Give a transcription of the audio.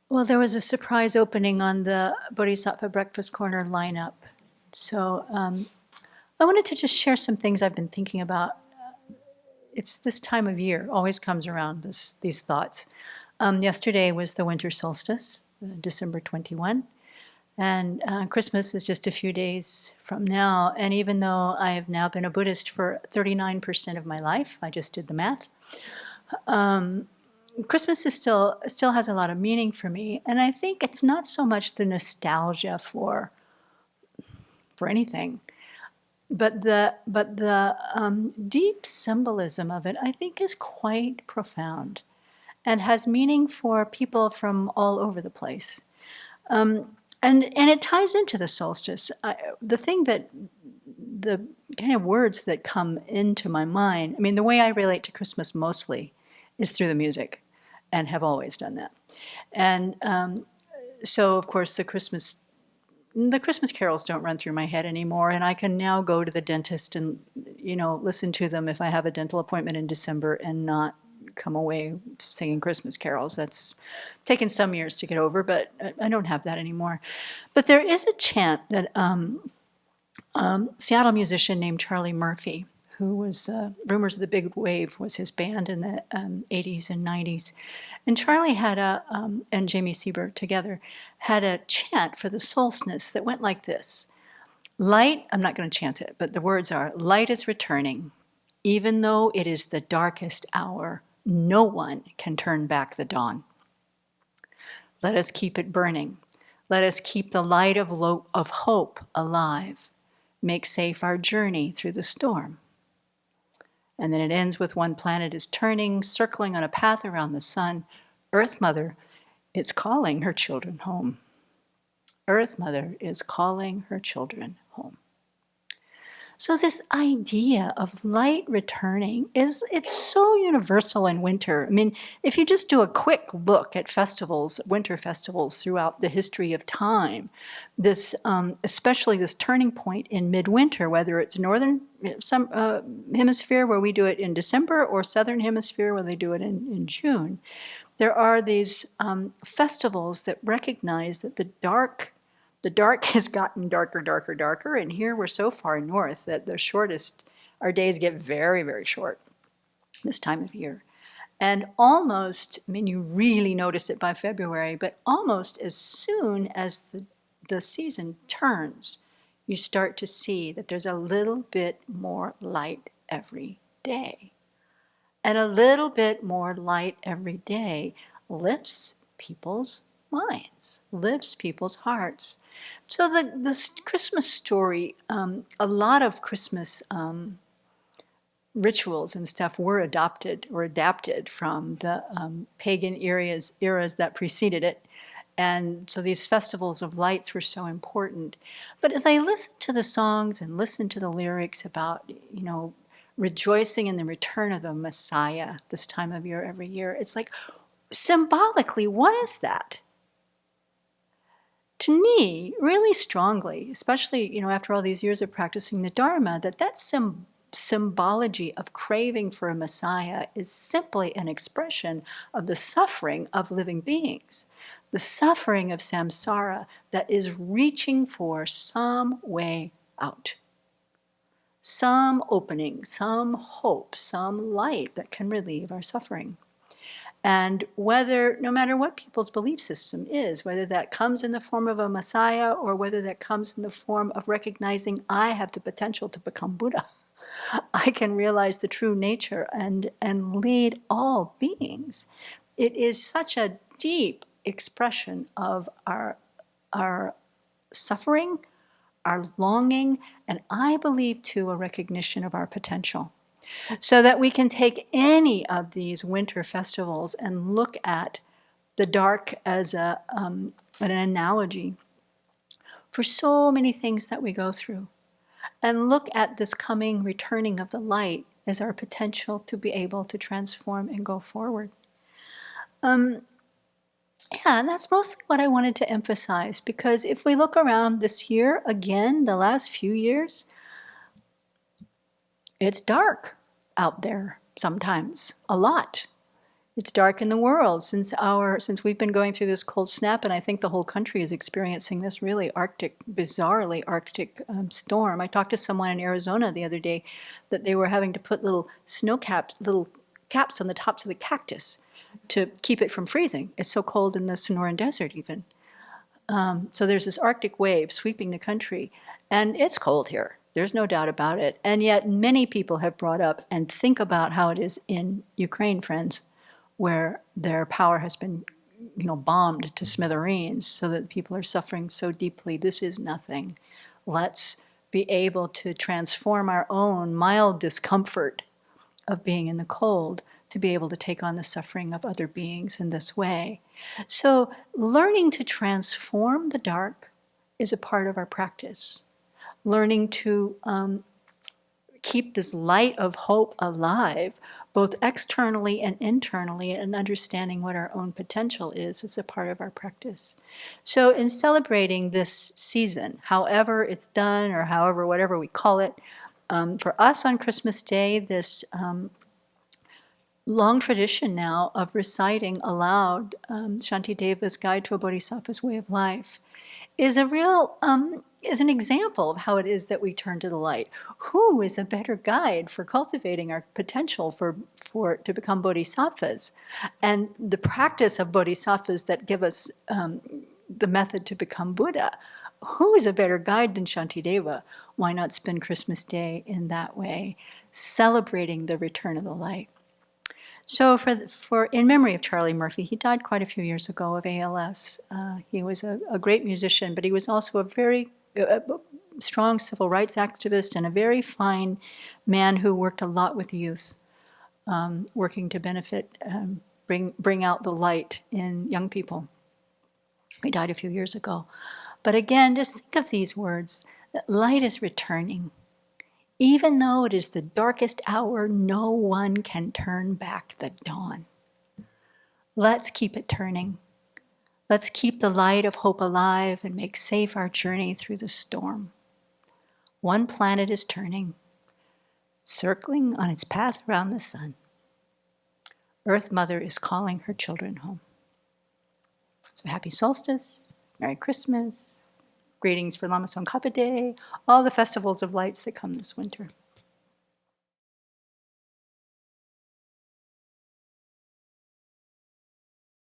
Well, there was a surprise opening on the Bodhisattva Breakfast Corner lineup. So I wanted to just share some things I've been thinking about. It's this time of year, always comes around, these thoughts. Yesterday was the winter solstice, December 21. And Christmas is just a few days from now. And even though I have now been a Buddhist for 39% of my life, I just did the math, Christmas is still has a lot of meaning for me. And I think it's not so much the nostalgia for anything, but the deep symbolism of it, I think, is quite profound and has meaning for people from all over the place. And it ties into the solstice. The thing that the kind of words that come into my mind, I mean, the way I relate to Christmas mostly is through the music, and have always done that. And so, of course, the Christmas carols don't run through my head anymore, and I can now go to the dentist and, listen to them if I have a dental appointment in December and not come away singing Christmas carols. That's taken some years to get over, but I don't have that anymore. But there is a chant that Seattle musician named Charlie Murphy, who was Rumors of the Big Wave was his band in the 80s and 90s. And Charlie had and Jamie Sieber together, had a chant for the solstice that went like this. Light, I'm not going to chant it, but the words are, light is returning. Even though it is the darkest hour, no one can turn back the dawn. Let us keep it burning. Let us keep the light of hope alive. Make safe our journey through the storm. And then it ends with one planet is turning, circling on a path around the sun. Earth Mother is calling her children home. Earth Mother is calling her children home. So this idea of light returning it's so universal in winter. I mean, if you just do a quick look at festivals, winter festivals throughout the history of time, this especially this turning point in midwinter, whether it's northern hemisphere where we do it in December or southern hemisphere where they do it in June, there are these festivals that recognize that the dark has gotten darker, darker, darker, and here we're so far north that our days get very, very short this time of year. And almost, I mean, you really notice it by February, but almost as soon as the season turns, you start to see that there's a little bit more light every day. And a little bit more light every day lifts people's minds, lifts people's hearts. So the Christmas story, a lot of Christmas rituals and stuff were adopted or adapted from the pagan eras that preceded it. And so these festivals of lights were so important. But as I listened to the songs and listened to the lyrics about, rejoicing in the return of the Messiah this time of year every year, it's like, symbolically, what is that? To me, really strongly, especially, after all these years of practicing the Dharma, that symbology of craving for a Messiah is simply an expression of the suffering of living beings, the suffering of samsara that is reaching for some way out, some opening, some hope, some light that can relieve our suffering. And no matter what people's belief system is, whether that comes in the form of a Messiah or whether that comes in the form of recognizing I have the potential to become Buddha, I can realize the true nature and lead all beings. It is such a deep expression of our suffering, our longing, and I believe too a recognition of our potential. So that we can take any of these winter festivals and look at the dark as an analogy for so many things that we go through, and look at this coming returning of the light as our potential to be able to transform and go forward. And that's mostly what I wanted to emphasize, because if we look around this year, again, the last few years, it's dark out there sometimes, a lot. It's dark in the world since we've been going through this cold snap, and I think the whole country is experiencing this really Arctic, bizarrely Arctic storm. I talked to someone in Arizona the other day that they were having to put little little caps on the tops of the cactus to keep it from freezing. It's so cold in the Sonoran Desert even. So there's this Arctic wave sweeping the country, and it's cold here. There's no doubt about it. And yet many people have brought up and think about how it is in Ukraine, friends, where their power has been, bombed to smithereens so that people are suffering so deeply. This is nothing. Let's be able to transform our own mild discomfort of being in the cold to be able to take on the suffering of other beings in this way. So learning to transform the dark is a part of our practice. Learning to keep this light of hope alive, both externally and internally, and understanding what our own potential is a part of our practice. So in celebrating this season, however it's done or however, whatever we call it, for us on Christmas Day, this long tradition now of reciting aloud Shantideva's Guide to a Bodhisattva's Way of Life is is an example of how it is that we turn to the light. Who is a better guide for cultivating our potential to become bodhisattvas? And the practice of bodhisattvas that give us the method to become Buddha. Who is a better guide than Shantideva? Why not spend Christmas Day in that way, celebrating the return of the light? So in memory of Charlie Murphy, he died quite a few years ago of ALS. He was a great musician, but he was also a very strong civil rights activist and a very fine man who worked a lot with youth, working to benefit, bring out the light in young people. He died a few years ago. But again, just think of these words, that light is returning. Even though it is the darkest hour, no one can turn back the dawn. Let's keep it turning. Let's keep the light of hope alive and make safe our journey through the storm. One planet is turning, circling on its path around the sun. Earth Mother is calling her children home. So happy solstice, Merry Christmas, greetings for Lama Tsongkhapa Day, all the festivals of lights that come this winter.